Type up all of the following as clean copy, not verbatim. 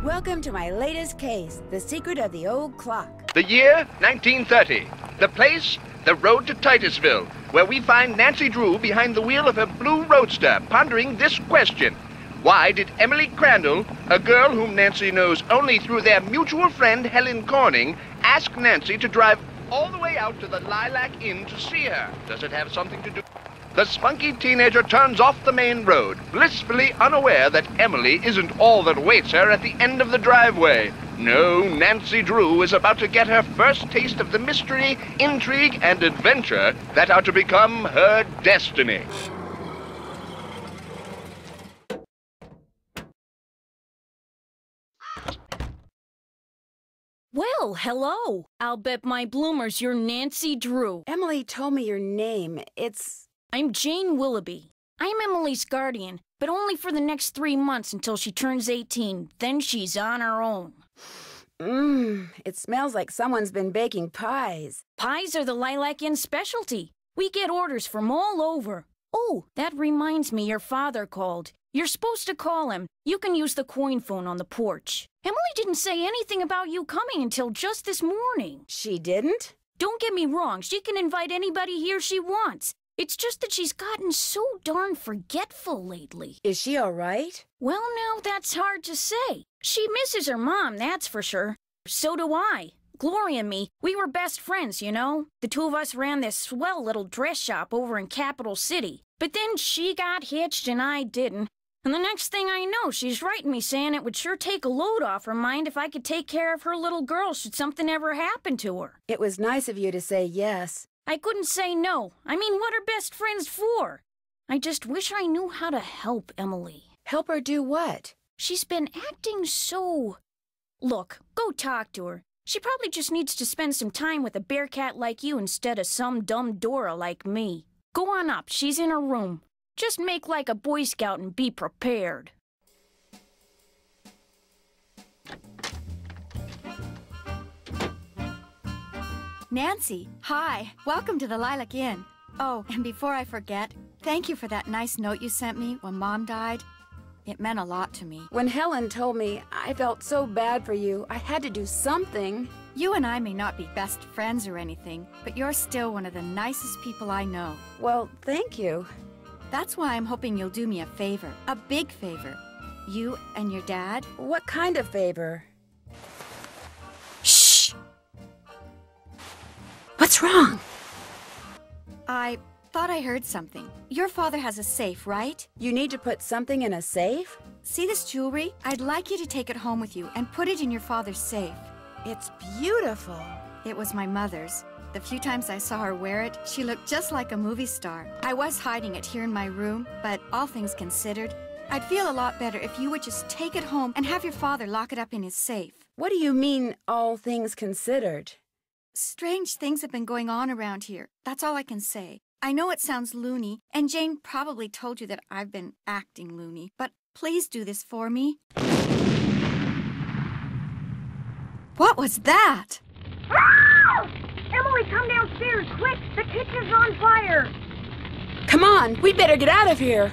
Welcome to my latest case, The Secret of the Old Clock. The year, 1930. The place, the road to Titusville, where we find Nancy Drew behind the wheel of her blue roadster, pondering this question. Why did Emily Crandall, a girl whom Nancy knows only through their mutual friend Helen Corning, ask Nancy to drive all the way out to the Lilac Inn to see her? Does it have something to do? The spunky teenager turns off the main road, blissfully unaware that Emily isn't all that awaits her at the end of the driveway. No, Nancy Drew is about to get her first taste of the mystery, intrigue, and adventure that are to become her destiny. Well, hello. I'll bet my bloomers you're Nancy Drew. Emily told me your name. I'm Jane Willoughby. I'm Emily's guardian, but only for the next 3 months until she turns 18. Then she's on her own. It smells like someone's been baking pies. Pies are the Lilac Inn specialty. We get orders from all over. Oh, that reminds me, your father called. You're supposed to call him. You can use the coin phone on the porch. Emily didn't say anything about you coming until just this morning. She didn't? Don't get me wrong, she can invite anybody here she wants. It's just that she's gotten so darn forgetful lately. Is she all right? Well, now, that's hard to say. She misses her mom, that's for sure. So do I. Gloria and me, we were best friends, you know. The two of us ran this swell little dress shop over in Capital City. But then she got hitched and I didn't. And the next thing I know, she's writing me saying it would sure take a load off her mind if I could take care of her little girl should something ever happen to her. It was nice of you to say yes. I couldn't say no. I mean, what are best friends for? I just wish I knew how to help Emily. Help her do what? She's been acting so... Look, go talk to her. She probably just needs to spend some time with a bear cat like you instead of some dumb Dora like me. Go on up, she's in her room. Just make like a Boy Scout and be prepared. Nancy, hi. Welcome to the Lilac Inn. Oh, and before I forget, thank you for that nice note you sent me when Mom died. It meant a lot to me. When Helen told me, I felt so bad for you. I had to do something. You and I may not be best friends or anything, but you're still one of the nicest people I know. Well, thank you. That's why I'm hoping you'll do me a favor. A big favor. You and your dad. What kind of favor? Shh! What's wrong? I thought I heard something. Your father has a safe, right? You need to put something in a safe? See this jewelry? I'd like you to take it home with you and put it in your father's safe. It's beautiful. It was my mother's. The few times I saw her wear it, she looked just like a movie star. I was hiding it here in my room, but all things considered, I'd feel a lot better if you would just take it home and have your father lock it up in his safe. What do you mean, all things considered? Strange things have been going on around here. That's all I can say. I know it sounds loony, and Jane probably told you that I've been acting loony, but please do this for me. What was that? Emily, come downstairs, quick! The kitchen's on fire! Come on, we better get out of here.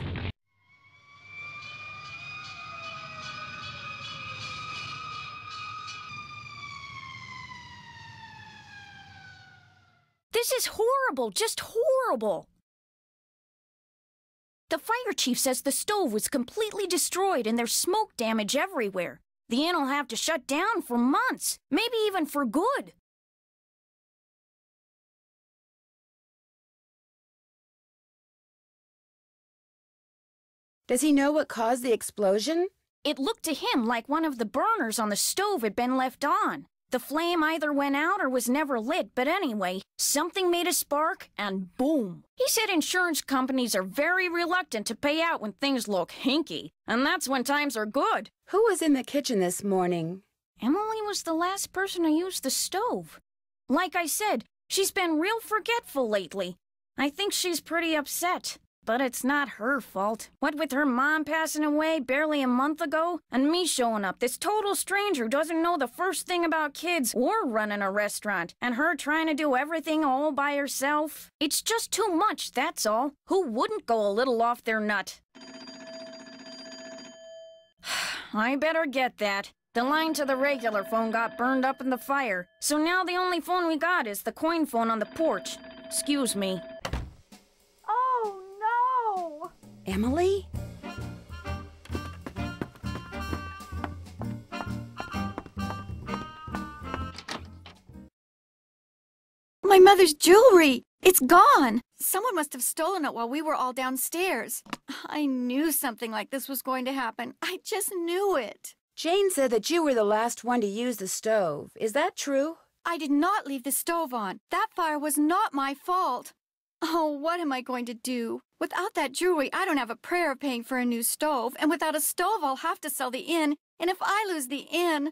This is horrible, just horrible. The fire chief says the stove was completely destroyed and there's smoke damage everywhere. The inn will have to shut down for months, maybe even for good. Does he know what caused the explosion? It looked to him like one of the burners on the stove had been left on. The flame either went out or was never lit, but anyway, something made a spark, and boom. He said insurance companies are very reluctant to pay out when things look hinky, and that's when times are good. Who was in the kitchen this morning? Emily was the last person to use the stove. Like I said, she's been real forgetful lately. I think she's pretty upset. But it's not her fault. What with her mom passing away barely a month ago, and me showing up, this total stranger who doesn't know the first thing about kids or running a restaurant, and her trying to do everything all by herself. It's just too much, that's all. Who wouldn't go a little off their nut? I better get that. The line to the regular phone got burned up in the fire, so now the only phone we got is the coin phone on the porch. Excuse me. Oh, no! Emily? My mother's jewelry! It's gone! Someone must have stolen it while we were all downstairs. I knew something like this was going to happen. I just knew it. Jane said that you were the last one to use the stove. Is that true? I did not leave the stove on. That fire was not my fault. Oh, what am I going to do? Without that jewelry, I don't have a prayer of paying for a new stove. And without a stove, I'll have to sell the inn. And if I lose the inn...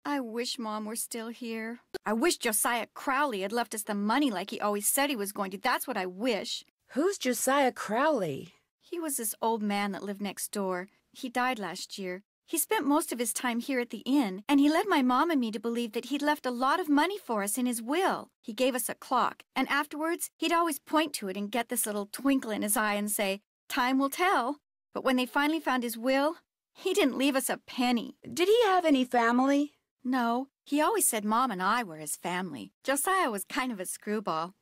I wish Mom were still here. I wish Josiah Crowley had left us the money like he always said he was going to. That's what I wish. Who's Josiah Crowley? He was this old man that lived next door. He died last year. He spent most of his time here at the inn, and he led my mom and me to believe that he'd left a lot of money for us in his will. He gave us a clock, and afterwards, he'd always point to it and get this little twinkle in his eye and say, "Time will tell." But when they finally found his will, he didn't leave us a penny. Did he have any family? No, he always said Mom and I were his family. Josiah was kind of a screwball.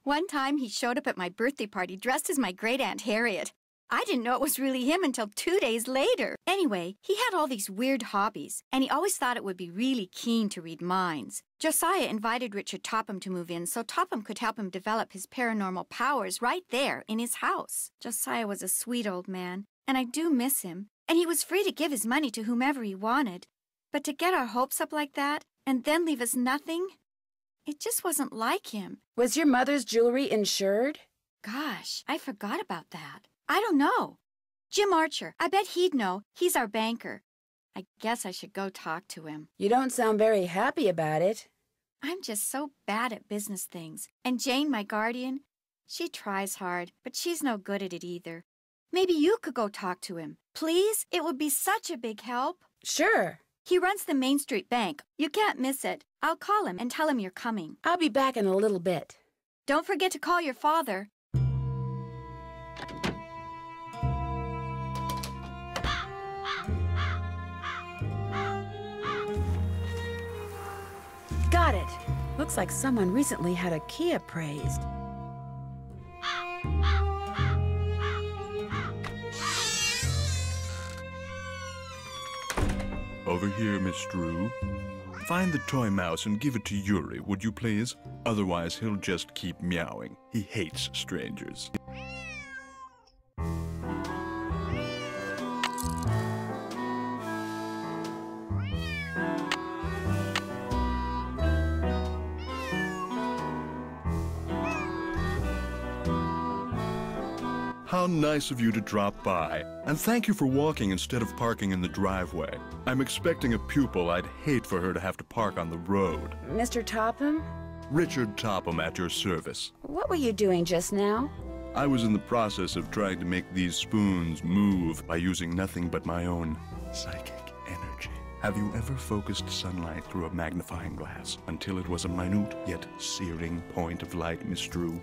One time, he showed up at my birthday party dressed as my great-aunt Harriet. I didn't know it was really him until 2 days later. Anyway, he had all these weird hobbies, and he always thought it would be really keen to read minds. Josiah invited Richard Topham to move in so Topham could help him develop his paranormal powers right there in his house. Josiah was a sweet old man, and I do miss him. And he was free to give his money to whomever he wanted. But to get our hopes up like that, and then leave us nothing, it just wasn't like him. Was your mother's jewelry insured? Gosh, I forgot about that. I don't know. Jim Archer, I bet he'd know. He's our banker. I guess I should go talk to him. You don't sound very happy about it. I'm just so bad at business things. And Jane, my guardian, she tries hard, but she's no good at it either. Maybe you could go talk to him. Please? It would be such a big help. Sure. He runs the Main Street Bank. You can't miss it. I'll call him and tell him you're coming. I'll be back in a little bit. Don't forget to call your father. Got it. Looks like someone recently had a key appraised. Over here, Miss Drew. Find the toy mouse and give it to Yuri, would you please? Otherwise, he'll just keep meowing. He hates strangers. How nice of you to drop by. And thank you for walking instead of parking in the driveway. I'm expecting a pupil. I'd hate for her to have to park on the road. Mr. Topham? Richard Topham at your service. What were you doing just now? I was in the process of trying to make these spoons move by using nothing but my own psychic energy. Have you ever focused sunlight through a magnifying glass until it was a minute yet searing point of light, Miss Drew?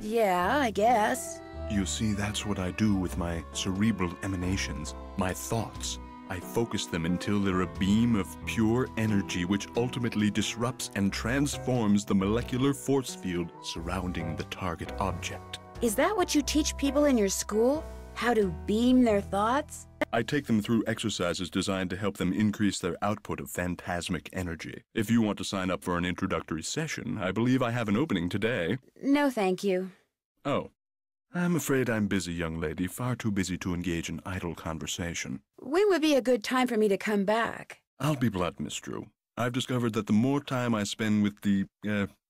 Yeah, I guess. You see, that's what I do with my cerebral emanations, my thoughts. I focus them until they're a beam of pure energy which ultimately disrupts and transforms the molecular force field surrounding the target object. Is that what you teach people in your school? How to beam their thoughts? I take them through exercises designed to help them increase their output of phantasmic energy. If you want to sign up for an introductory session, I believe I have an opening today. No, thank you. Oh. I'm afraid I'm busy, young lady, far too busy to engage in idle conversation. When would be a good time for me to come back? I'll be blunt, Miss Drew. I've discovered that the more time I spend with the,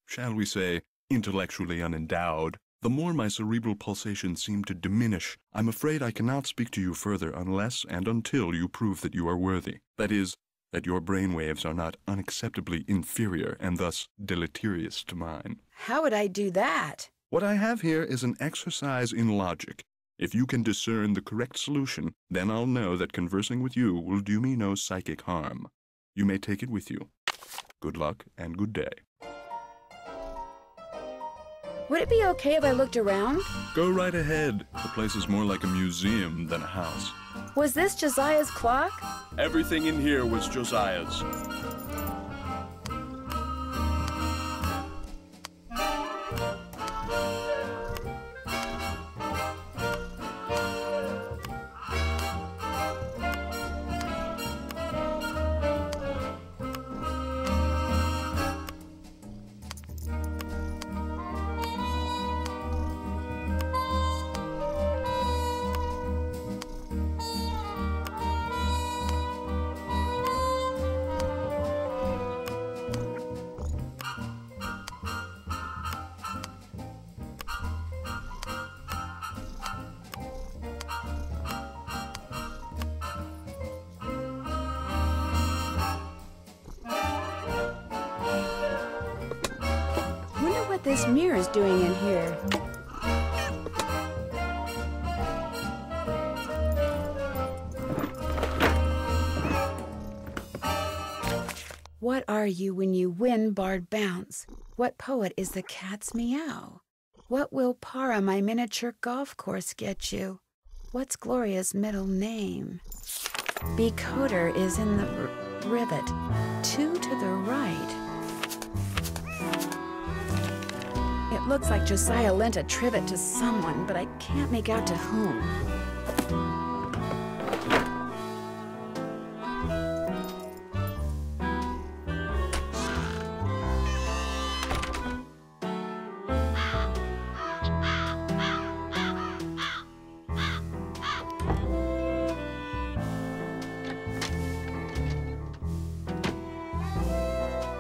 shall we say, intellectually unendowed, the more my cerebral pulsations seem to diminish. I'm afraid I cannot speak to you further unless and until you prove that you are worthy. That is, that your brainwaves are not unacceptably inferior and thus deleterious to mine. How would I do that? What I have here is an exercise in logic. If you can discern the correct solution, then I'll know that conversing with you will do me no psychic harm. You may take it with you. Good luck and good day. Would it be okay if I looked around? Go right ahead. The place is more like a museum than a house. Was this Josiah's clock? Everything in here was Josiah's. This mirror's doing in here. What are you when you win barred bounce? What poet is the cat's meow? What will Para, my miniature golf course, get you? What's Gloria's middle name? Becoder is in the rivet. 2 to the right. It looks like Josiah lent a trivet to someone, but I can't make out to whom.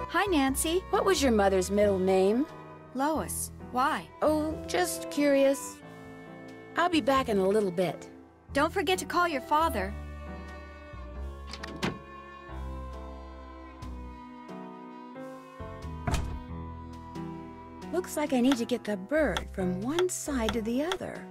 Hi, Nancy. What was your mother's middle name? Lois. Why? Oh, just curious. I'll be back in a little bit. Don't forget to call your father. Looks like I need to get the bird from one side to the other.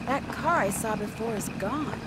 That car I saw before is gone.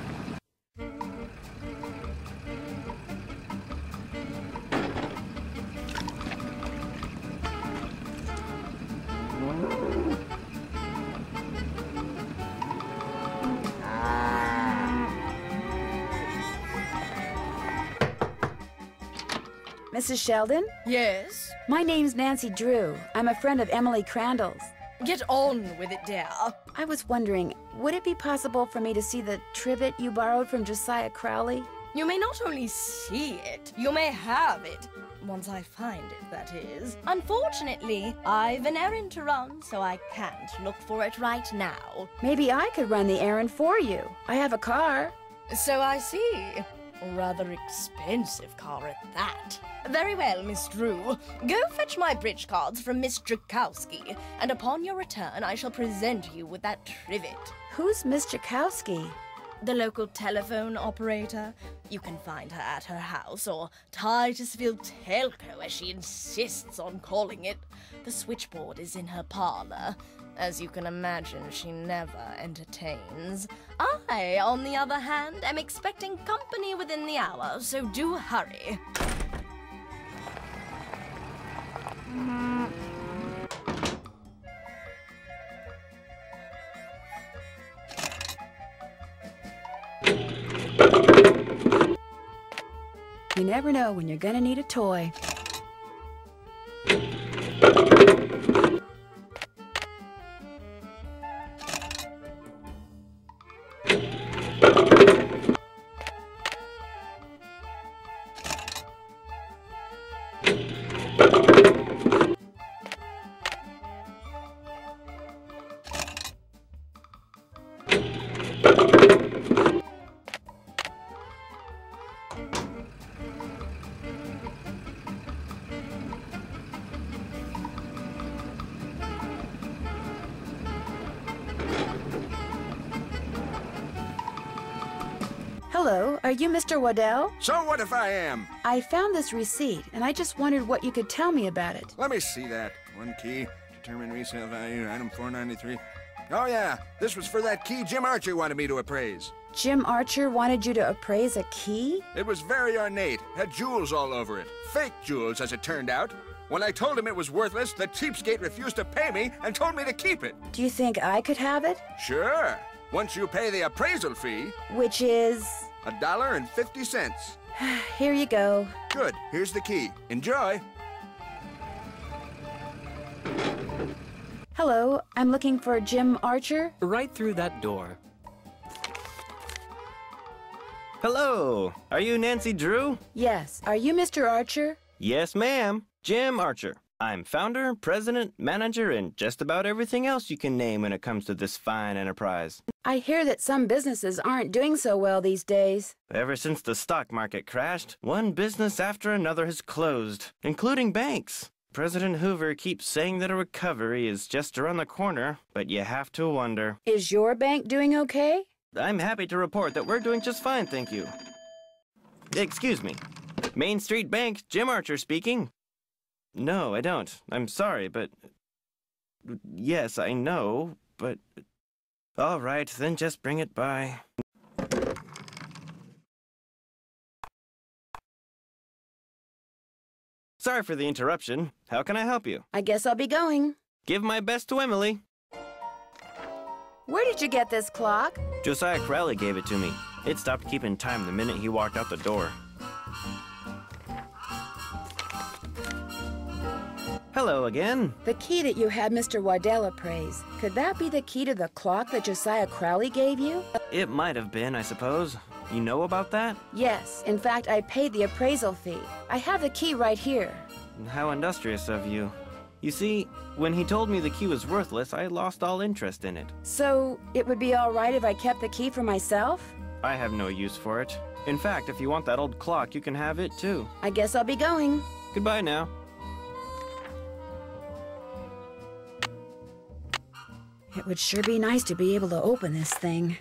Mrs. Sheldon? Yes? My name's Nancy Drew. I'm a friend of Emily Crandall's. Get on with it, dear. I was wondering, would it be possible for me to see the trivet you borrowed from Josiah Crowley? You may not only see it, you may have it. Once I find it, that is. Unfortunately, I've an errand to run, so I can't look for it right now. Maybe I could run the errand for you. I have a car. So I see. Rather expensive car at that. Very well, Miss Drew. Go fetch my bridge cards from Miss Drakowski, and upon your return I shall present you with that trivet. Who's Miss Drakowski? The local telephone operator. You can find her at her house, or Titusville Telco, as she insists on calling it. The switchboard is in her parlor. As you can imagine, she never entertains. I, on the other hand, am expecting company within the hour, so do hurry. You never know when you're gonna need a toy. Hello, are you Mr. Waddell? So what if I am? I found this receipt, and I just wondered what you could tell me about it. Let me see that. One key, determine resale value, item 493. Oh, yeah. This was for that key Jim Archer wanted me to appraise. Jim Archer wanted you to appraise a key? It was very ornate, had jewels all over it. Fake jewels, as it turned out. When I told him it was worthless, the cheapskate refused to pay me and told me to keep it. Do you think I could have it? Sure. Once you pay the appraisal fee. Which is? $1.50. Here you go. Good. Here's the key. Enjoy. Hello, I'm looking for Jim Archer. Right through that door. Hello, are you Nancy Drew? Yes, are you Mr. Archer? Yes, ma'am. Jim Archer. I'm founder, president, manager, and just about everything else you can name when it comes to this fine enterprise. I hear that some businesses aren't doing so well these days. Ever since the stock market crashed, one business after another has closed, including banks. President Hoover keeps saying that a recovery is just around the corner, but you have to wonder. Is your bank doing okay? I'm happy to report that we're doing just fine, thank you. Excuse me. Main Street Bank, Jim Archer speaking. No, I don't. I'm sorry, but... Yes, I know, but... All right, then just bring it by. Sorry for the interruption. How can I help you? I guess I'll be going. Give my best to Emily. Where did you get this clock? Josiah Crowley gave it to me. It stopped keeping time the minute he walked out the door. Hello again. The key that you had Mr. Waddell appraise. Could that be the key to the clock that Josiah Crowley gave you? It might have been, I suppose. You know about that? Yes. In fact, I paid the appraisal fee. I have the key right here. How industrious of you. You see, when he told me the key was worthless, I lost all interest in it. So, it would be all right if I kept the key for myself? I have no use for it. In fact, if you want that old clock, you can have it too. I guess I'll be going. Goodbye now. It would sure be nice to be able to open this thing.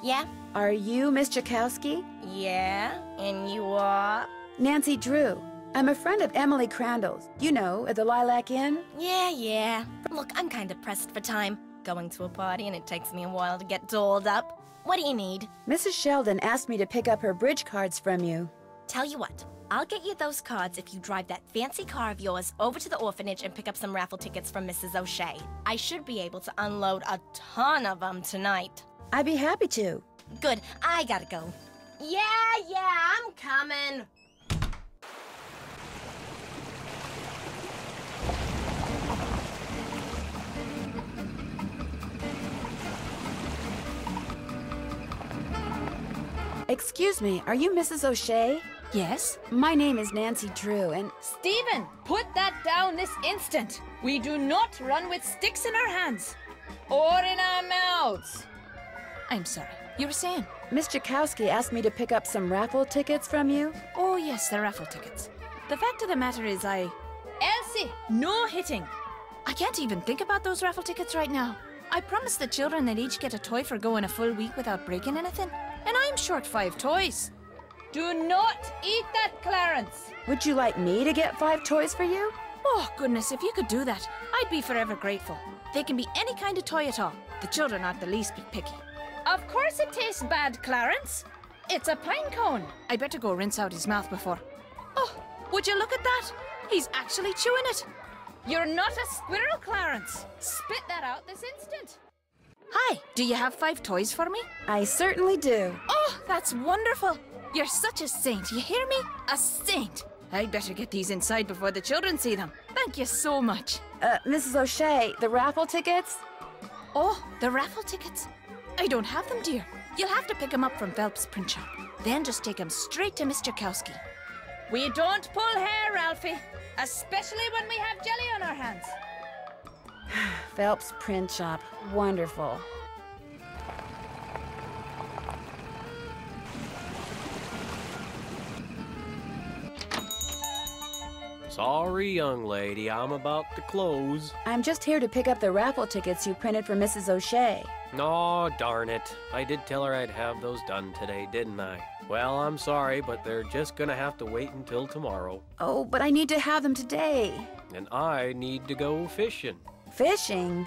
Yeah? Are you Miss Jakowski? Yeah? And you are? Nancy Drew. I'm a friend of Emily Crandall's. You know, at the Lilac Inn. Yeah. Look, I'm kind of pressed for time. Going to a party and it takes me a while to get dolled up. What do you need? Mrs. Sheldon asked me to pick up her bridge cards from you. Tell you what, I'll get you those cards if you drive that fancy car of yours over to the orphanage and pick up some raffle tickets from Mrs. O'Shea. I should be able to unload a ton of them tonight. I'd be happy to. Good, I gotta go. Yeah, I'm coming. Excuse me, are you Mrs. O'Shea? Yes? My name is Nancy Drew, and... Stephen, put that down this instant. We do not run with sticks in our hands or in our mouths. I'm sorry. You were saying? Miss Jakowski asked me to pick up some raffle tickets from you. Oh, yes, the raffle tickets. The fact of the matter is Elsie, no hitting. I can't even think about those raffle tickets right now. I promised the children they'd each get a toy for going a full week without breaking anything. And I'm short 5 toys. Do not eat that, Clarence. Would you like me to get 5 toys for you? Oh, goodness, if you could do that, I'd be forever grateful. They can be any kind of toy at all. The children aren't the least bit picky. Of course it tastes bad, Clarence. It's a pine cone. I better go rinse out his mouth before... Oh, would you look at that? He's actually chewing it. You're not a squirrel, Clarence. Spit that out this instant. Hi, do you have 5 toys for me? I certainly do. Oh, That's wonderful. You're such a saint, you hear me? A saint. I'd better get these inside before the children see them. Thank you so much. Mrs. O'Shea, the raffle tickets? Oh, the raffle tickets? I don't have them, dear. You'll have to pick them up from Phelps' print shop. Then just take them straight to Mr. Kowski. We don't pull hair, Ralphie. Especially when we have jelly on our hands. Phelps print shop. Wonderful. Sorry, young lady, I'm about to close. I'm just here to pick up the raffle tickets you printed for Mrs. O'Shea. Aw, darn it. I did tell her I'd have those done today, didn't I? Well, I'm sorry, but they're just gonna have to wait until tomorrow. Oh, but I need to have them today. And I need to go fishing. Fishing?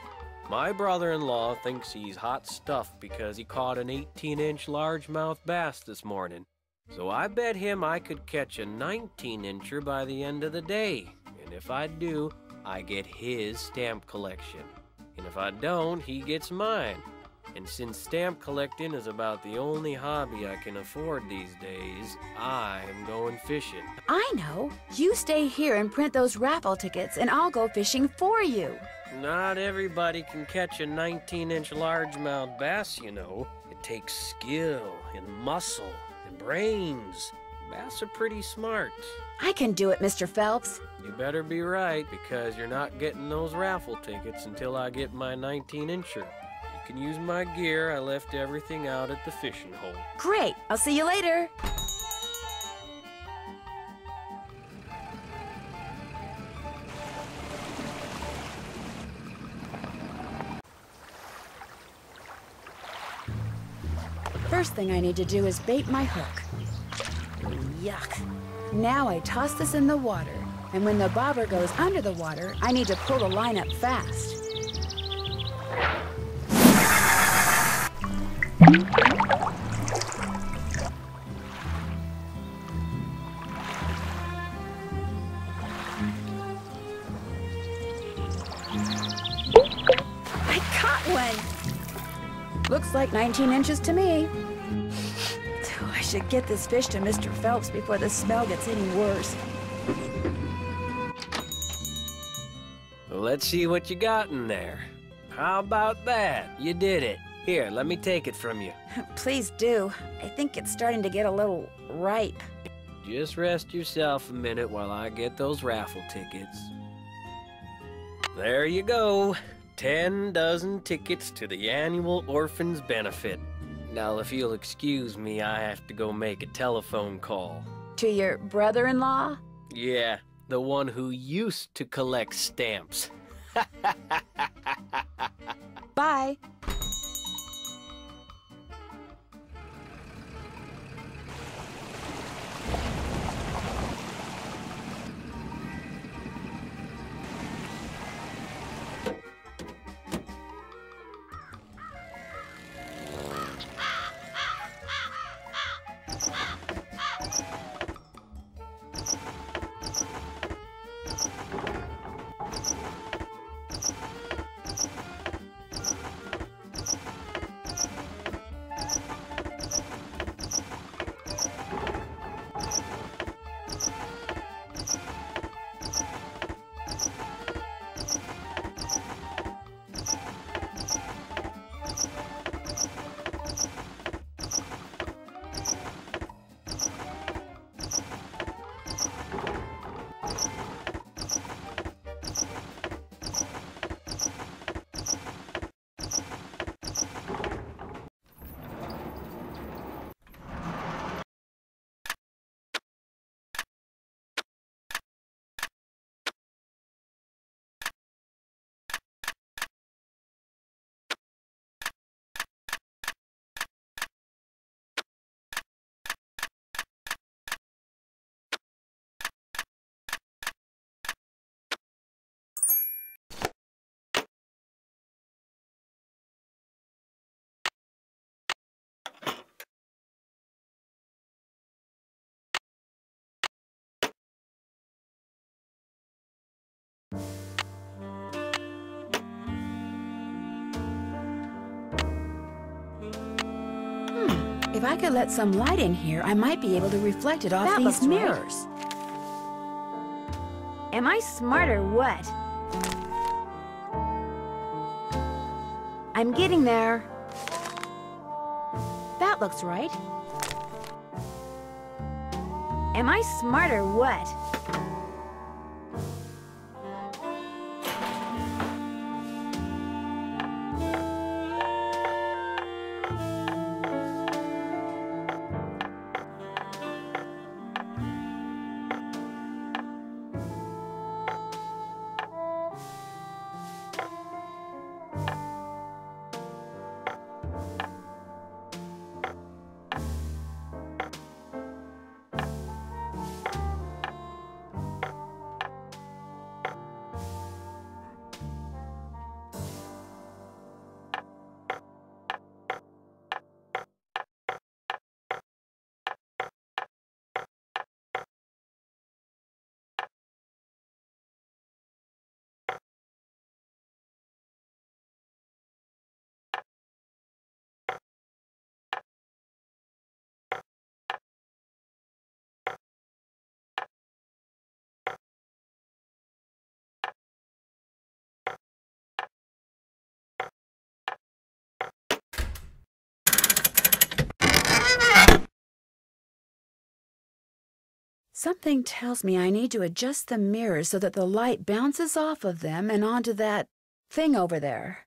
My brother-in-law thinks he's hot stuff because he caught an 18-inch largemouth bass this morning. So I bet him I could catch a 19-incher by the end of the day. And if I do, I get his stamp collection. And if I don't, he gets mine. And since stamp collecting is about the only hobby I can afford these days, I'm going fishing. I know. You stay here and print those raffle tickets, and I'll go fishing for you. Not everybody can catch a 19-inch largemouth bass, you know. It takes skill and muscle and brains. Bass are pretty smart. I can do it, Mr. Phelps. You better be right, because you're not getting those raffle tickets until I get my 19-incher. You can use my gear. I left everything out at the fishing hole. Great. I'll see you later. First thing I need to do is bait my hook. Yuck. Now I toss this in the water, and when the bobber goes under the water, I need to pull the line up fast. I caught one! Looks like 19 inches to me. I should get this fish to Mr. Phelps before the smell gets any worse. Let's see what you got in there. How about that? You did it. Here, let me take it from you. Please do. I think it's starting to get a little ripe. Just rest yourself a minute while I get those raffle tickets. There you go. 10 dozen tickets to the annual Orphans Benefit. Now, if you'll excuse me, I have to go make a telephone call. To your brother-in-law? Yeah, the one who used to collect stamps. Bye. If I could let some light in here, I might be able to reflect it off these mirrors. Am I smart or what? I'm getting there. That looks right. Am I smart or what? Something tells me I need to adjust the mirrors so that the light bounces off of them and onto that thing over there.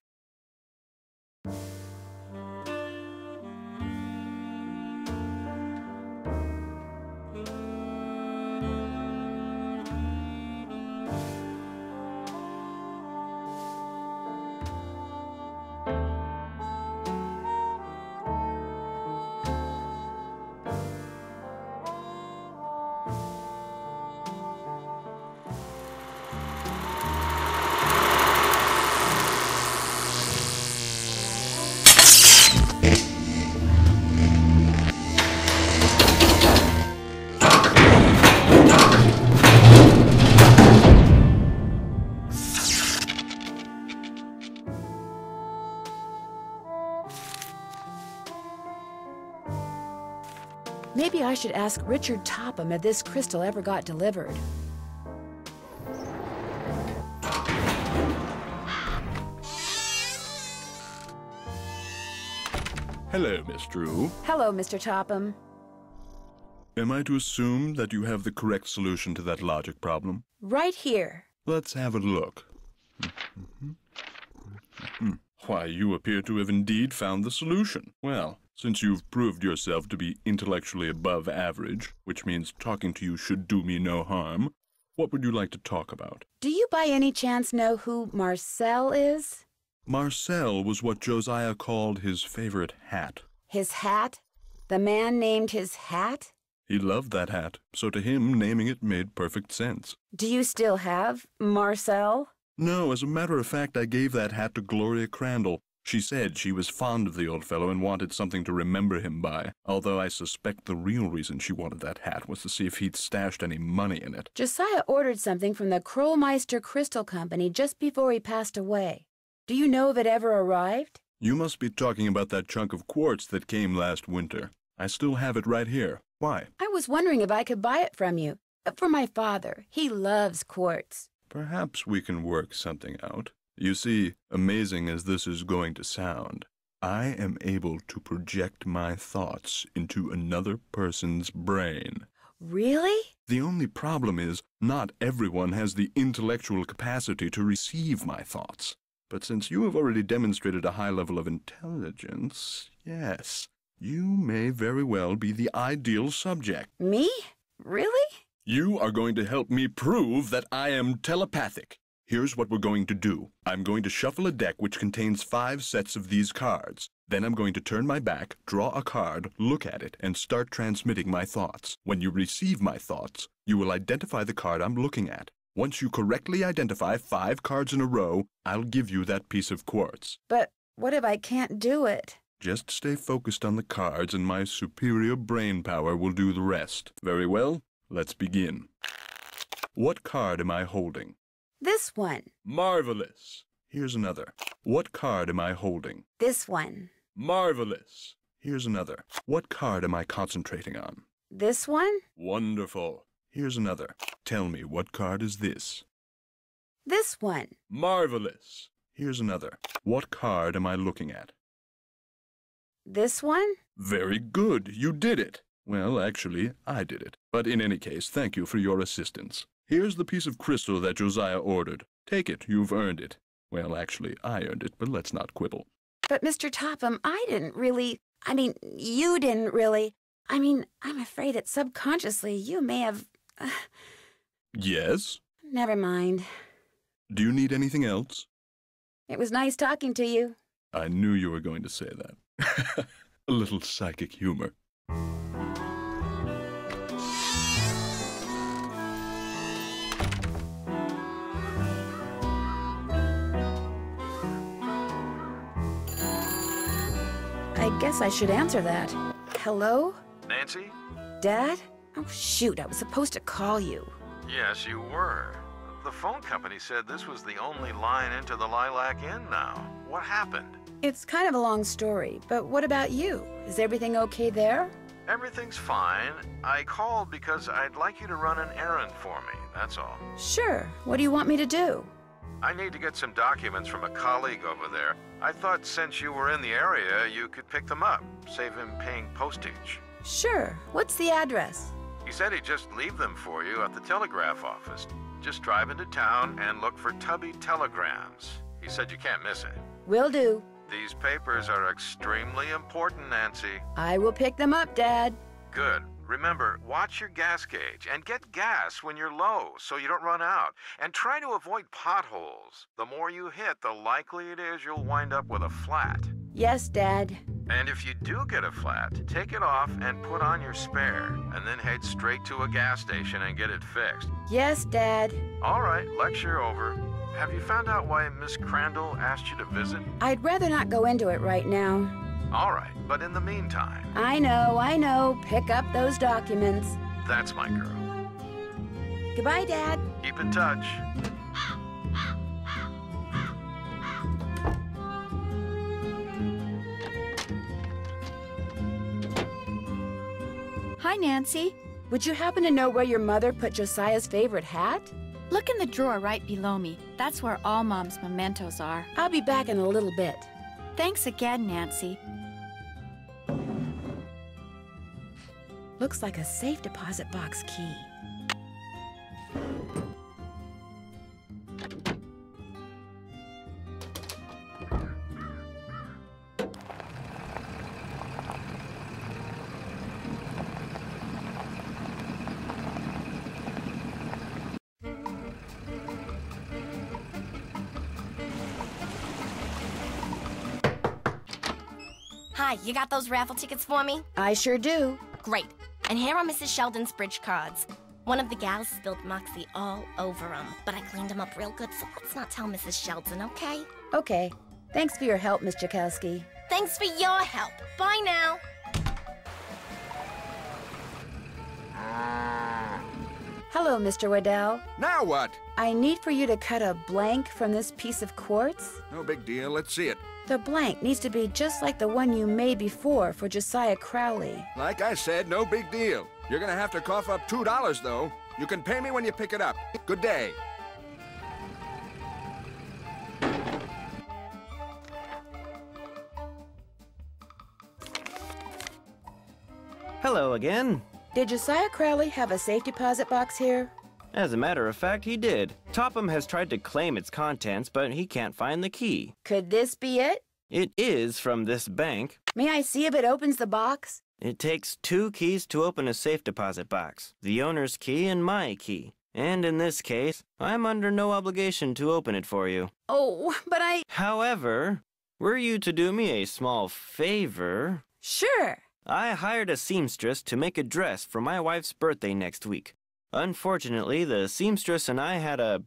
Maybe I should ask Richard Topham if this crystal ever got delivered. Hello, Miss Drew. Hello, Mr. Topham. Am I to assume that you have the correct solution to that logic problem? Right here. Let's have a look. Why, you appear to have indeed found the solution. Well, since you've proved yourself to be intellectually above average, which means talking to you should do me no harm, what would you like to talk about? Do you by any chance know who Marcel is? Marcel was what Josiah called his favorite hat. His hat? The man named his hat? He loved that hat, so to him naming it made perfect sense. Do you still have Marcel? No, as a matter of fact, I gave that hat to Gloria Crandall. She said she was fond of the old fellow and wanted something to remember him by, although I suspect the real reason she wanted that hat was to see if he'd stashed any money in it. Josiah ordered something from the Krollmeister Crystal Company just before he passed away. Do you know if it ever arrived? You must be talking about that chunk of quartz that came last winter. I still have it right here. Why? I was wondering if I could buy it from you. For my father. He loves quartz. Perhaps we can work something out. You see, amazing as this is going to sound, I am able to project my thoughts into another person's brain. Really? The only problem is, not everyone has the intellectual capacity to receive my thoughts. But since you have already demonstrated a high level of intelligence, yes, you may very well be the ideal subject. Me? Really? You are going to help me prove that I am telepathic. Here's what we're going to do. I'm going to shuffle a deck which contains 5 sets of these cards. Then I'm going to turn my back, draw a card, look at it, and start transmitting my thoughts. When you receive my thoughts, you will identify the card I'm looking at. Once you correctly identify 5 cards in a row, I'll give you that piece of quartz. But what if I can't do it? Just stay focused on the cards and my superior brain power will do the rest. Very well, let's begin. What card am I holding? This one. Marvelous. Here's another. What card am I holding? This one. Marvelous. Here's another. What card am I concentrating on? This one? Wonderful. Here's another. Tell me, what card is this? This one. Marvelous. Here's another. What card am I looking at? This one? Very good. You did it. Well, actually, I did it. But in any case, thank you for your assistance. Here's the piece of crystal that Josiah ordered. Take it. You've earned it. Well, actually, I earned it, but let's not quibble. But, Mr. Topham, you didn't really. I'm afraid that subconsciously you may have... Yes? Never mind. Do you need anything else? It was nice talking to you. I knew you were going to say that. A little psychic humor. I guess I should answer that. Hello? Nancy? Dad? Oh, shoot, I was supposed to call you. Yes, you were. The phone company said this was the only line into the Lilac Inn now. What happened? It's kind of a long story, but what about you? Is everything okay there? Everything's fine. I called because I'd like you to run an errand for me, that's all. Sure. What do you want me to do? I need to get some documents from a colleague over there. I thought since you were in the area, you could pick them up, save him paying postage. Sure. What's the address? He said he'd just leave them for you at the telegraph office. Just drive into town and look for Tubby Telegrams. He said you can't miss it. Will do. These papers are extremely important, Nancy. I will pick them up, Dad. Good. Remember, watch your gas gauge and get gas when you're low so you don't run out. And try to avoid potholes. The more you hit, the likely it is you'll wind up with a flat. Yes, Dad. And if you do get a flat, take it off and put on your spare, and then head straight to a gas station and get it fixed. Yes, Dad. All right, lecture over. Have you found out why Miss Crandall asked you to visit? I'd rather not go into it right now. All right, but in the meantime... I know. Pick up those documents. That's my girl. Goodbye, Dad. Keep in touch. Hi, Nancy. Would you happen to know where your mother put Josiah's favorite hat? Look in the drawer right below me. That's where all Mom's mementos are. I'll be back in a little bit. Thanks again, Nancy. Looks like a safe deposit box key. Hi, you got those raffle tickets for me? I sure do. Great. And here are Mrs. Sheldon's bridge cards. One of the gals spilled Moxie all over them, but I cleaned them up real good, so let's not tell Mrs. Sheldon, okay? Okay. Thanks for your help, Miss Jakowski. Thanks for your help. Bye now. Hello, Mr. Waddell. Now what? I need for you to cut a blank from this piece of quartz. No big deal. Let's see it. The blank needs to be just like the one you made before for Josiah Crowley. Like I said, no big deal. You're gonna have to cough up $2, though. You can pay me when you pick it up. Good day. Hello again. Did Josiah Crowley have a safe deposit box here? As a matter of fact, he did. Topham has tried to claim its contents, but he can't find the key. Could this be it? It is from this bank. May I see if it opens the box? It takes 2 keys to open a safe deposit box, the owner's key and my key. And in this case, I'm under no obligation to open it for you. Oh, but However, were you to do me a small favor... Sure. I hired a seamstress to make a dress for my wife's birthday next week. Unfortunately, the seamstress and I had a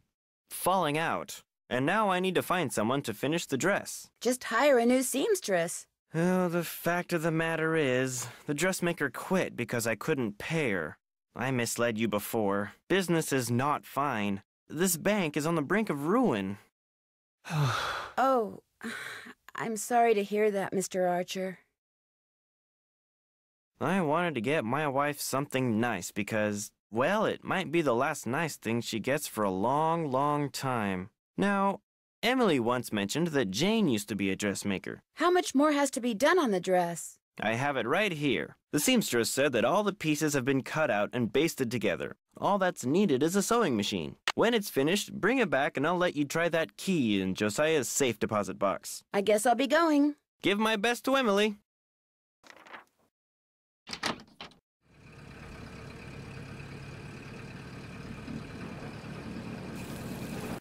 falling out, and now I need to find someone to finish the dress. Just hire a new seamstress. Oh, the fact of the matter is, the dressmaker quit because I couldn't pay her. I misled you before. Business is not fine. This bank is on the brink of ruin. Oh, I'm sorry to hear that, Mr. Archer. I wanted to get my wife something nice because, well, it might be the last nice thing she gets for a long, long time. Now, Emily once mentioned that Jane used to be a dressmaker. How much more has to be done on the dress? I have it right here. The seamstress said that all the pieces have been cut out and basted together. All that's needed is a sewing machine. When it's finished, bring it back and I'll let you try that key in Josiah's safe deposit box. I guess I'll be going. Give my best to Emily.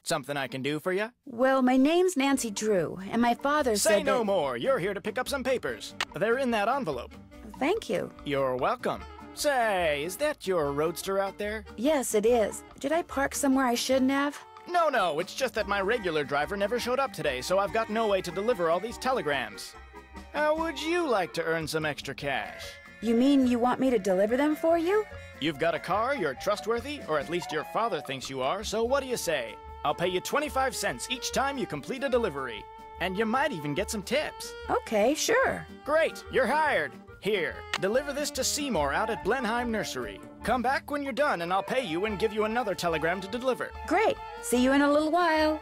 Something I can do for you? Well, my name's Nancy Drew, and my father said Say no more. You're here to pick up some papers. They're in that envelope. Thank you. You're welcome. Say, is that your roadster out there? Yes, it is. Did I park somewhere I shouldn't have? No, it's just that my regular driver never showed up today, so I've got no way to deliver all these telegrams. How would you like to earn some extra cash? You mean you want me to deliver them for you? You've got a car, you're trustworthy, or at least your father thinks you are, so what do you say? I'll pay you 25 cents each time you complete a delivery. And you might even get some tips. Okay, sure. Great, you're hired. Here, deliver this to Seymour out at Blenheim Nursery. Come back when you're done and I'll pay you and give you another telegram to deliver. Great. See you in a little while.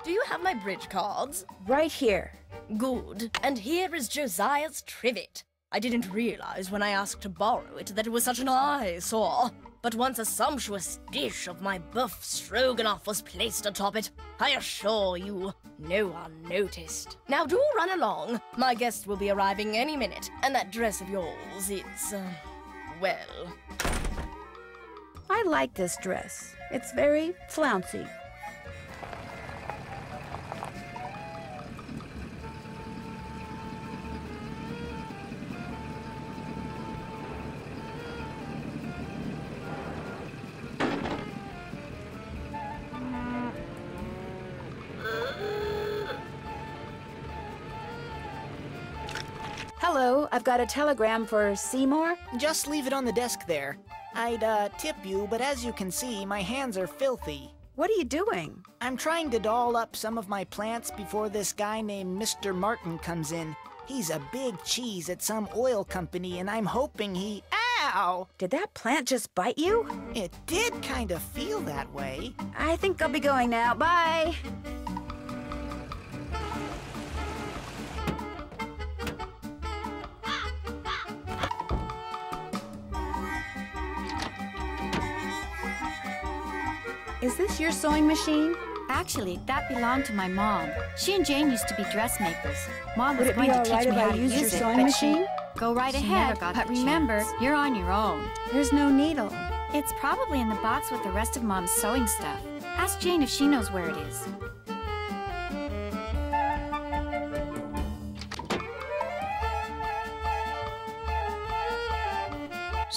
Do you have my bridge cards? Right here. Good. And here is Josiah's trivet. I didn't realize when I asked to borrow it that it was such an eyesore. But once a sumptuous dish of my buff stroganoff was placed atop it, I assure you, no one noticed. Now do run along. My guest will be arriving any minute, and that dress of yours, it's, well... I like this dress. It's very flouncy. Hello, I've got a telegram for Seymour. Just leave it on the desk there. I'd, tip you, but as you can see, my hands are filthy. What are you doing? I'm trying to doll up some of my plants before this guy named Mr. Martin comes in. He's a big cheese at some oil company, and I'm hoping he... Ow! Did that plant just bite you? It did kind of feel that way. I think I'll be going now. Bye! Is this your sewing machine? Actually, that belonged to my mom. She and Jane used to be dressmakers. Mom was Would it going be to all teach right me if how I to used your use it, sewing but machine? Go right ahead, but remember, you're on your own. There's no needle. It's probably in the box with the rest of Mom's sewing stuff. Ask Jane if she knows where it is.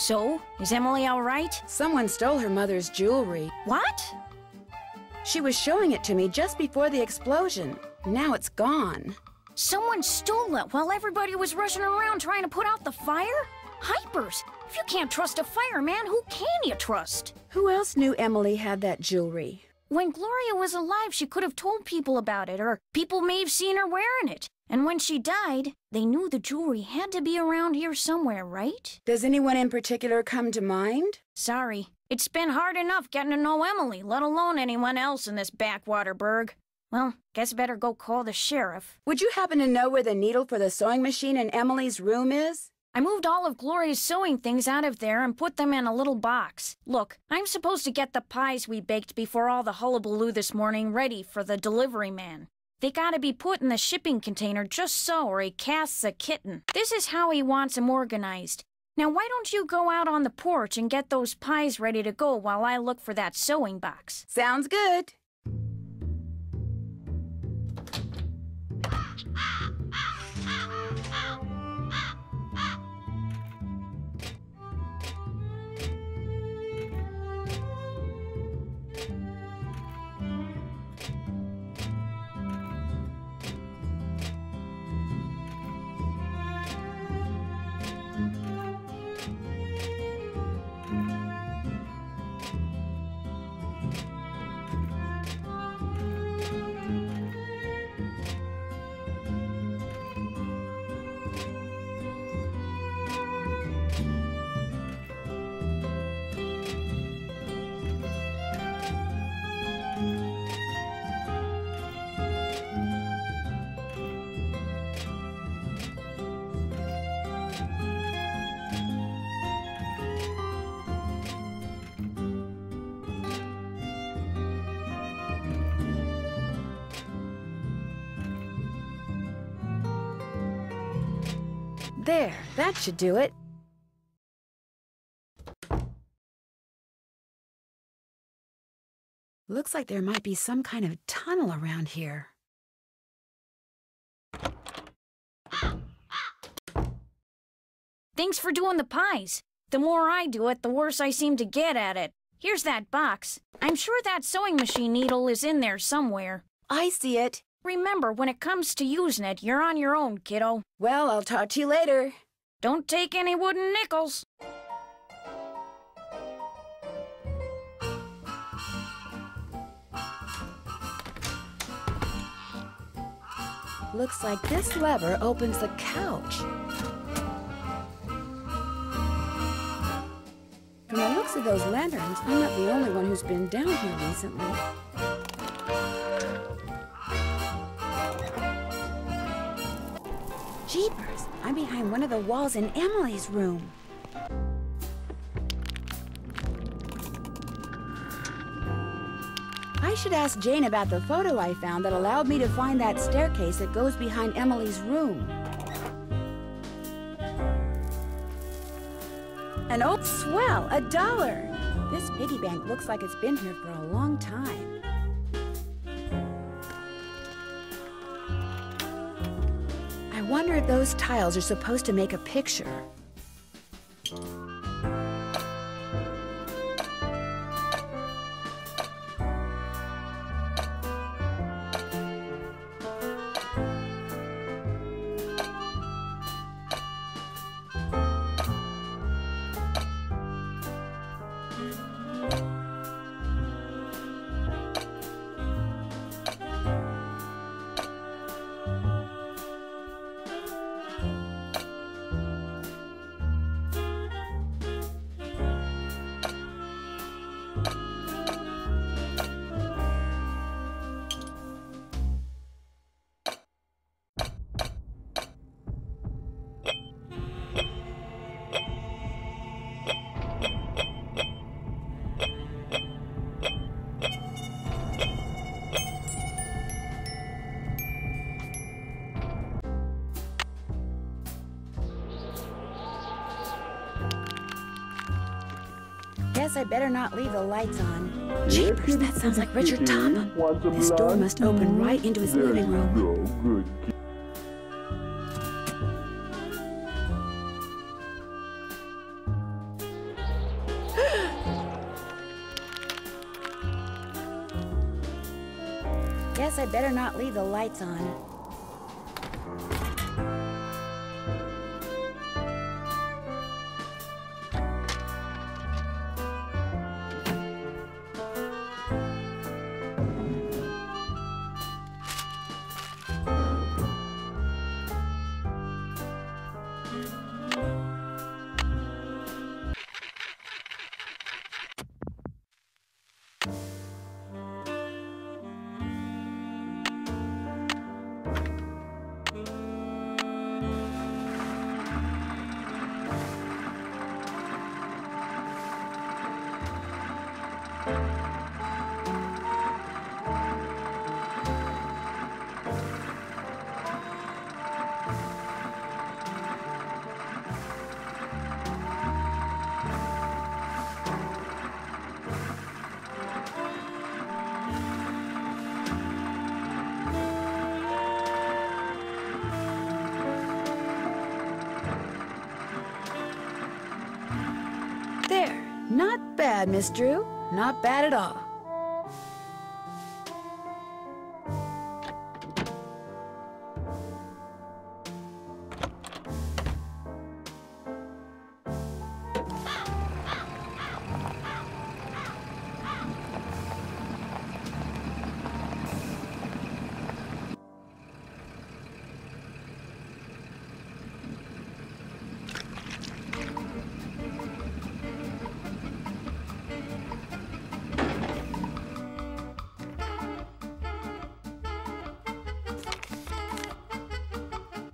So, is Emily all right? Someone stole her mother's jewelry. What? She was showing it to me just before the explosion. Now it's gone. Someone stole it while everybody was rushing around trying to put out the fire? Hypers! If you can't trust a fireman, who can you trust? Who else knew Emily had that jewelry? When Gloria was alive, she could have told people about it, or people may have seen her wearing it. And when she died, they knew the jewelry had to be around here somewhere, right? Does anyone in particular come to mind? Sorry. It's been hard enough getting to know Emily, let alone anyone else in this backwater burg. Well, guess better go call the sheriff. Would you happen to know where the needle for the sewing machine in Emily's room is? I moved all of Gloria's sewing things out of there and put them in a little box. Look, I'm supposed to get the pies we baked before all the hullabaloo this morning ready for the delivery man. They gotta be put in the shipping container just so, or he casts a kitten. This is how he wants them organized. Now why don't you go out on the porch and get those pies ready to go while I look for that sewing box? Sounds good. There, that should do it. Looks like there might be some kind of tunnel around here. Thanks for doing the pies. The more I do it, the worse I seem to get at it. Here's that box. I'm sure that sewing machine needle is in there somewhere. I see it. Remember, when it comes to using it, you're on your own, kiddo. Well, I'll talk to you later. Don't take any wooden nickels. Looks like this lever opens the couch. From the looks of those lanterns, I'm not the only one who's been down here recently. Jeepers! I'm behind one of the walls in Emily's room. I should ask Jane about the photo I found that allowed me to find that staircase that goes behind Emily's room. An old swell, $1. This piggy bank looks like it's been here for a long time. I wonder if those tiles are supposed to make a picture. Guess I better not leave the lights on. Jeepers, that sounds like Richard Topham. This door must open right into his living room. Guess I better not leave the lights on. There, not bad, Miss Drew. Not bad at all.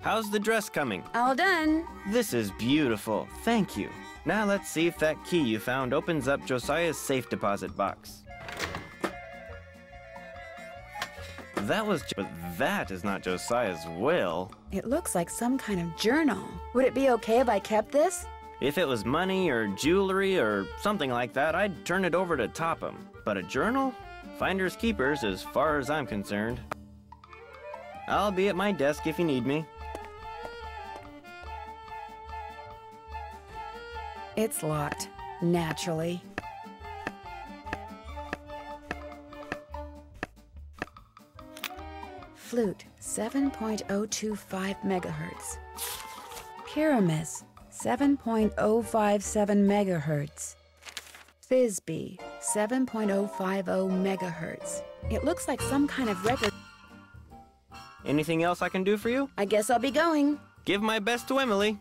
How's the dress coming? All done. This is beautiful. Thank you. Now let's see if that key you found opens up Josiah's safe deposit box. But that is not Josiah's will. It looks like some kind of journal. Would it be okay if I kept this? If it was money or jewelry or something like that, I'd turn it over to Topham. But a journal? Finders keepers as far as I'm concerned. I'll be at my desk if you need me. It's locked, naturally. Flute, 7.025 megahertz. Pyramus, 7.057 megahertz. Thisbe, 7.050 megahertz. It looks like some kind of record. Anything else I can do for you? I guess I'll be going. Give my best to Emily.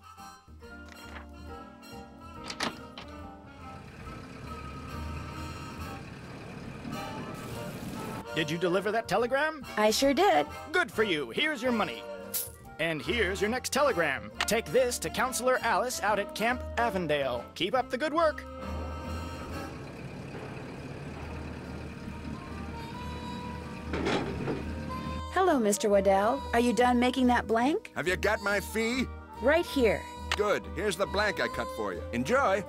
Did you deliver that telegram? I sure did. Good for you. Here's your money. And here's your next telegram. Take this to Counselor Alice out at Camp Avondale. Keep up the good work. Hello, Mr. Waddell. Are you done making that blank? Have you got my fee? Right here. Good. Here's the blank I cut for you. Enjoy.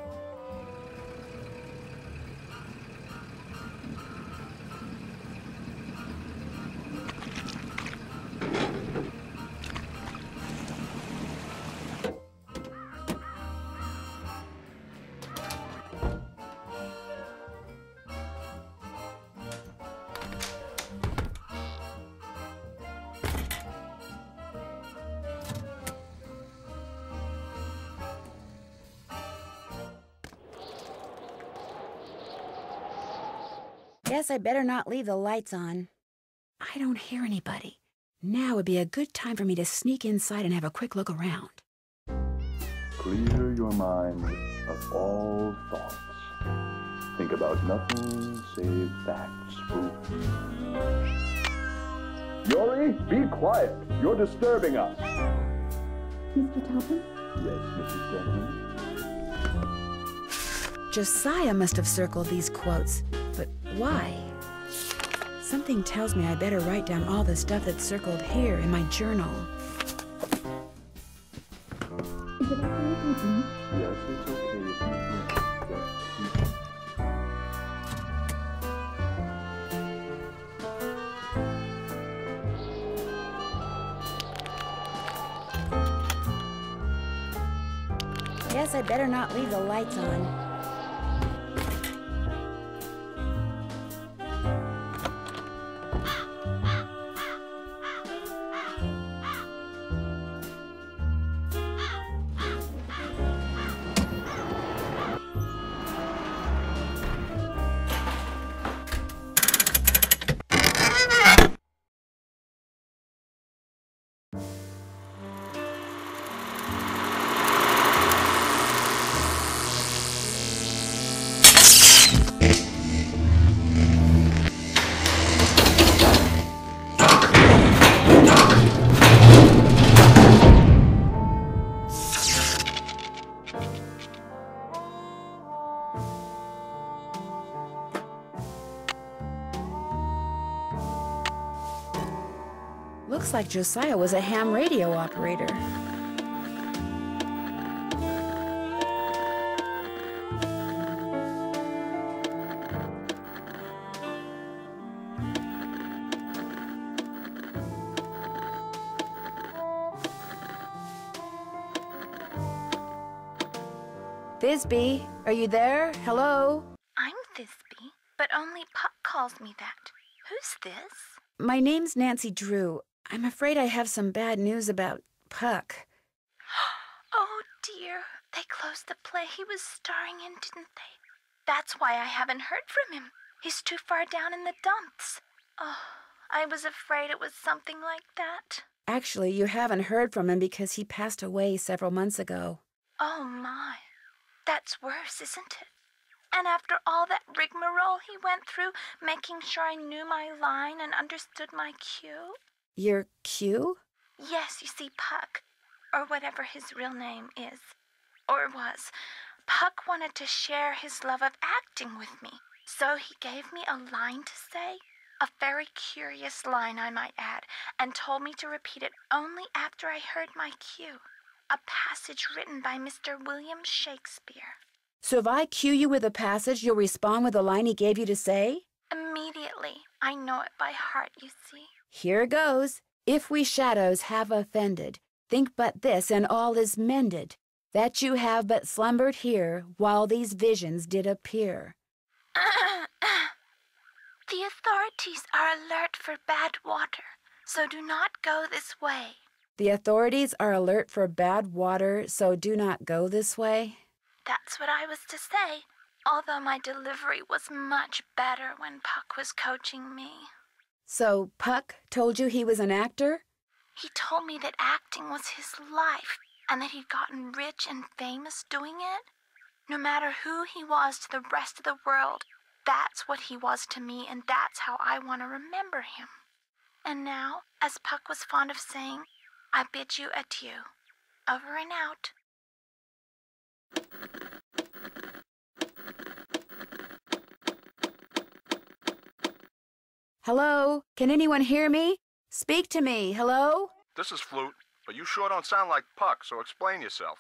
Guess I better not leave the lights on. I don't hear anybody. Now would be a good time for me to sneak inside and have a quick look around. Clear your mind of all thoughts. Think about nothing save facts, Spook. Yori, be quiet. You're disturbing us. Mr. Topham? Yes, Mrs. Denman. Josiah must have circled these quotes, but why? Something tells me I better write down all the stuff that's circled here in my journal. Is it okay if I drink? Yes, it's okay if you drink. Guess I better not leave the lights on. Looks like Josiah was a ham radio operator. Thisbe, are you there? Hello? I'm Thisbe, but only Puck calls me that. Who's this? My name's Nancy Drew. I'm afraid I have some bad news about Puck. Oh dear, they closed the play he was starring in, didn't they? That's why I haven't heard from him. He's too far down in the dumps. Oh, I was afraid it was something like that. Actually, you haven't heard from him because he passed away several months ago. Oh my, that's worse, isn't it? And after all that rigmarole he went through, making sure I knew my line and understood my cue? Your cue? Yes, you see, Puck, or whatever his real name is, or was, Puck wanted to share his love of acting with me. So he gave me a line to say, A very curious line, I might add, and told me to repeat it only after I heard my cue. A passage written by Mr. William Shakespeare. So if I cue you with a passage, you'll respond with the line he gave you to say? Immediately. I know it by heart, you see. Here goes. If we shadows have offended, think but this, and all is mended, that you have but slumbered here, while these visions did appear. The authorities are alert for bad water, so do not go this way. The authorities are alert for bad water, so do not go this way. That's what I was to say, although my delivery was much better when Puck was coaching me. So Puck told you he was an actor? He told me that acting was his life, and that he'd gotten rich and famous doing it. No matter who he was to the rest of the world, that's what he was to me, and that's how I want to remember him. And now, as Puck was fond of saying, I bid you adieu. Over and out. Hello? Can anyone hear me? Speak to me. Hello? This is Flute, but you sure don't sound like Puck, so explain yourself.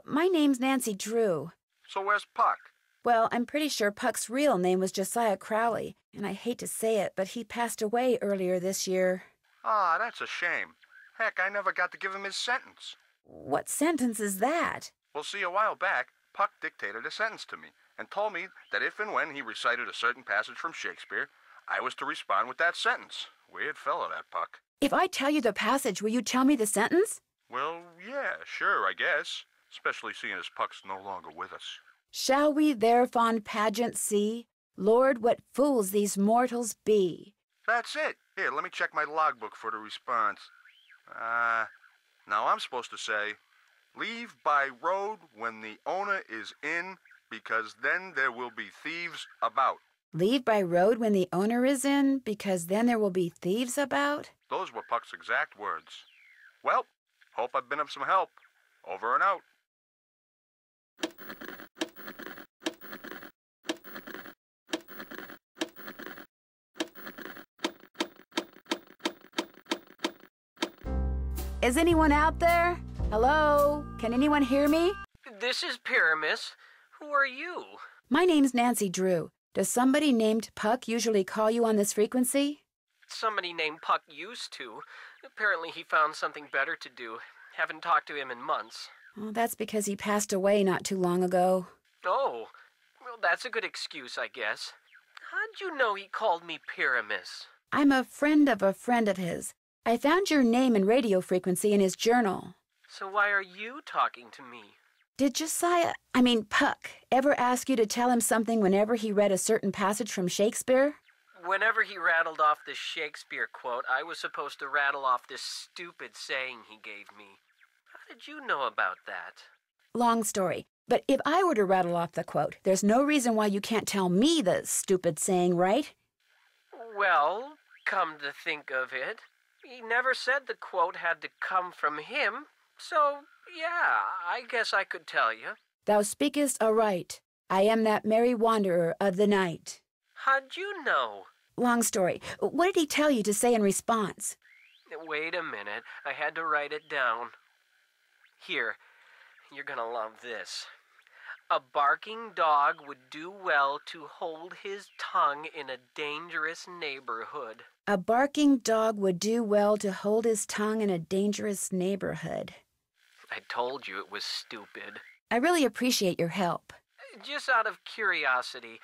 My name's Nancy Drew. So where's Puck? Well, I'm pretty sure Puck's real name was Josiah Crowley, and I hate to say it, but he passed away earlier this year. Ah, that's a shame. Heck, I never got to give him his sentence. What sentence is that? Well, see, a while back, Puck dictated a sentence to me and told me that if and when he recited a certain passage from Shakespeare, I was to respond with that sentence. Weird fellow, that Puck. If I tell you the passage, will you tell me the sentence? Well, yeah, sure, I guess. Especially seeing as Puck's no longer with us. Shall we their fond pageant see? Lord, what fools these mortals be. That's it. Here, let me check my logbook for the response. Now I'm supposed to say, leave by road when the owner is in, because then there will be thieves about. Leave by road when the owner is in, because then there will be thieves about? Those were Puck's exact words. Well, hope I've been of some help. Over and out. Is anyone out there? Hello? Can anyone hear me? This is Pyramus. Who are you? My name's Nancy Drew. Does somebody named Puck usually call you on this frequency? Somebody named Puck used to. Apparently he found something better to do. Haven't talked to him in months. Well, that's because he passed away not too long ago. Oh, well, that's a good excuse, I guess. How'd you know he called me Pyramus? I'm a friend of his. I found your name and radio frequency in his journal. So why are you talking to me? Did Puck, ever ask you to tell him something whenever he read a certain passage from Shakespeare? Whenever he rattled off this Shakespeare quote, I was supposed to rattle off this stupid saying he gave me. How did you know about that? Long story. But if I were to rattle off the quote, there's no reason why you can't tell me the stupid saying, right? Well, come to think of it, he never said the quote had to come from him, so, yeah, I guess I could tell you. Thou speakest aright. I am that merry wanderer of the night. How'd you know? Long story. What did he tell you to say in response? Wait a minute, I had to write it down. Here, you're gonna love this. A barking dog would do well to hold his tongue in a dangerous neighborhood. A barking dog would do well to hold his tongue in a dangerous neighborhood. I told you it was stupid. I really appreciate your help. Just out of curiosity,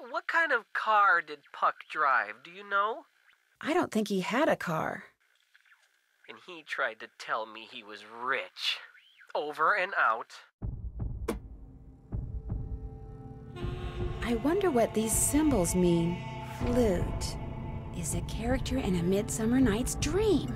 what kind of car did Puck drive, do you know? I don't think he had a car. And he tried to tell me he was rich. Over and out. I wonder what these symbols mean. Flute is a character in A Midsummer Night's Dream.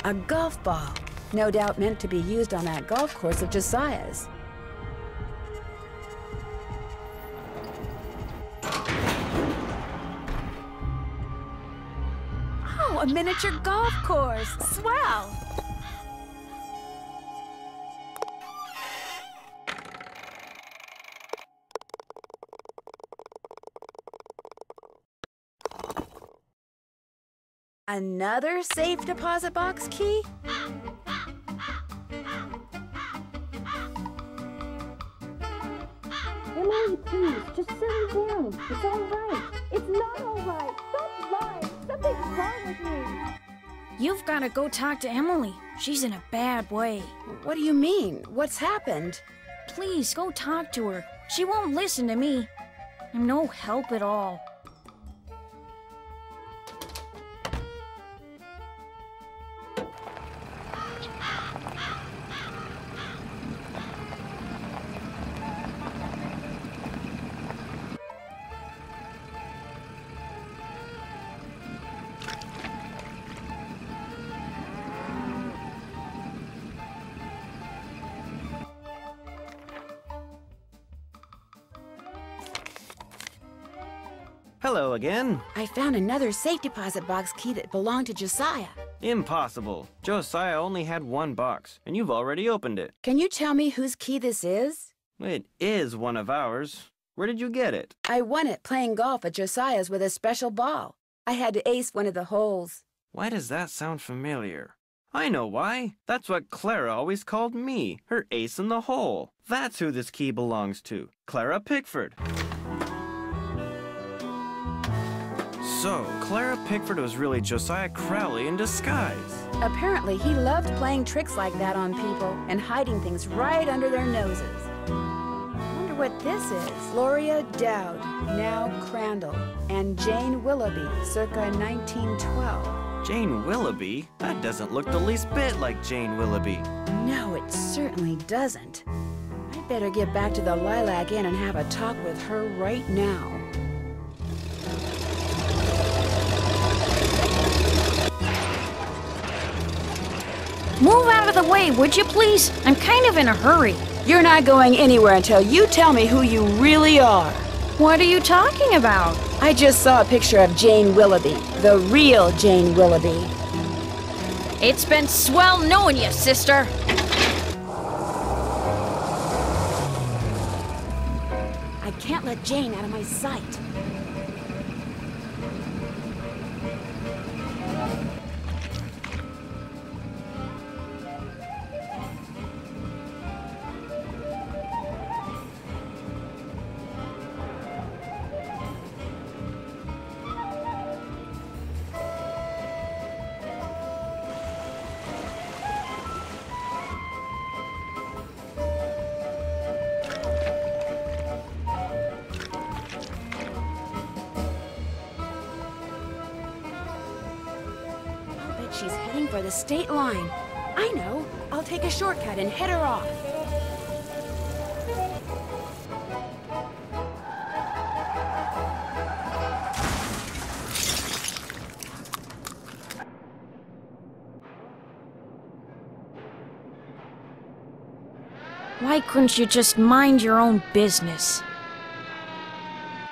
A golf ball. No doubt meant to be used on that golf course of Josiah's. Oh, a miniature golf course. Swell! Another safe deposit box key? Emily, please, just settle down. It's all right. It's not all right. Stop lying. Something's wrong with me. You've got to go talk to Emily. She's in a bad way. What do you mean? What's happened? Please, go talk to her. She won't listen to me. I'm no help at all. Hello again. I found another safe deposit box key that belonged to Josiah. Impossible. Josiah only had one box, and you've already opened it. Can you tell me whose key this is? It is one of ours. Where did you get it? I won it playing golf at Josiah's with a special ball. I had to ace one of the holes. Why does that sound familiar? I know why. That's what Clara always called me, her ace in the hole. That's who this key belongs to, Clara Pickford. So, Clara Pickford was really Josiah Crowley in disguise. Apparently, he loved playing tricks like that on people and hiding things right under their noses. Wonder what this is. Gloria Dowd, now Crandall, and Jane Willoughby, circa 1912. Jane Willoughby? That doesn't look the least bit like Jane Willoughby. No, it certainly doesn't. I'd better get back to the Lilac Inn and have a talk with her right now. Move out of the way, would you please? I'm kind of in a hurry. You're not going anywhere until you tell me who you really are. What are you talking about? I just saw a picture of Jane Willoughby, the real Jane Willoughby. It's been swell knowing you, sister. I can't let Jane out of my sight. She's heading for the state line. I know. I'll take a shortcut and head her off. Why couldn't you just mind your own business?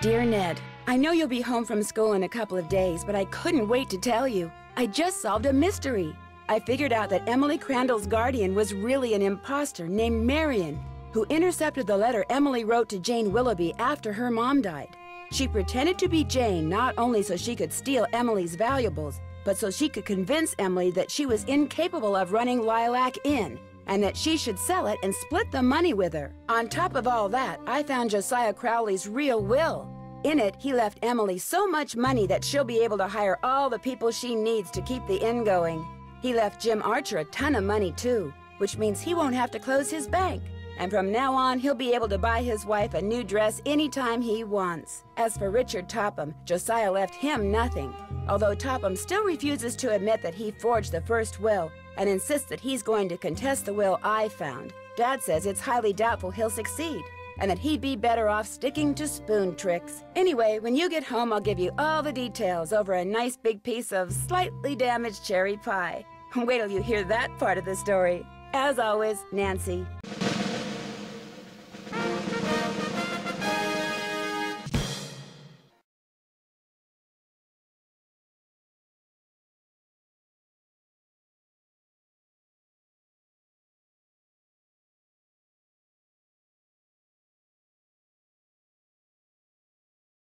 Dear Ned, I know you'll be home from school in a couple of days, but I couldn't wait to tell you. I just solved a mystery. I figured out that Emily Crandall's guardian was really an imposter named Marion, who intercepted the letter Emily wrote to Jane Willoughby after her mom died. She pretended to be Jane not only so she could steal Emily's valuables, but so she could convince Emily that she was incapable of running Lilac Inn, and that she should sell it and split the money with her. On top of all that, I found Josiah Crowley's real will. In it, he left Emily so much money that she'll be able to hire all the people she needs to keep the inn going. He left Jim Archer a ton of money too, which means he won't have to close his bank. And from now on, he'll be able to buy his wife a new dress anytime he wants. As for Richard Topham, Josiah left him nothing. Although Topham still refuses to admit that he forged the first will and insists that he's going to contest the will I found. Dad says it's highly doubtful he'll succeed, and that he'd be better off sticking to spoon tricks. Anyway, when you get home, I'll give you all the details over a nice big piece of slightly damaged cherry pie. Wait till you hear that part of the story. As always, Nancy.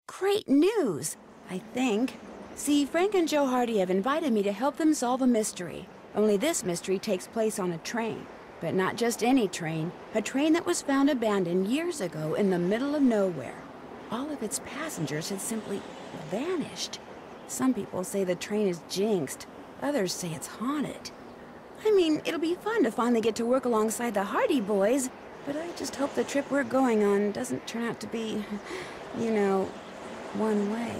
Great news, I think. See, Frank and Joe Hardy have invited me to help them solve a mystery. Only this mystery takes place on a train. But not just any train. A train that was found abandoned years ago in the middle of nowhere. All of its passengers had simply vanished. Some people say the train is jinxed. Others say it's haunted. I mean, it'll be fun to finally get to work alongside the Hardy boys. But I just hope the trip we're going on doesn't turn out to be, you know, one way.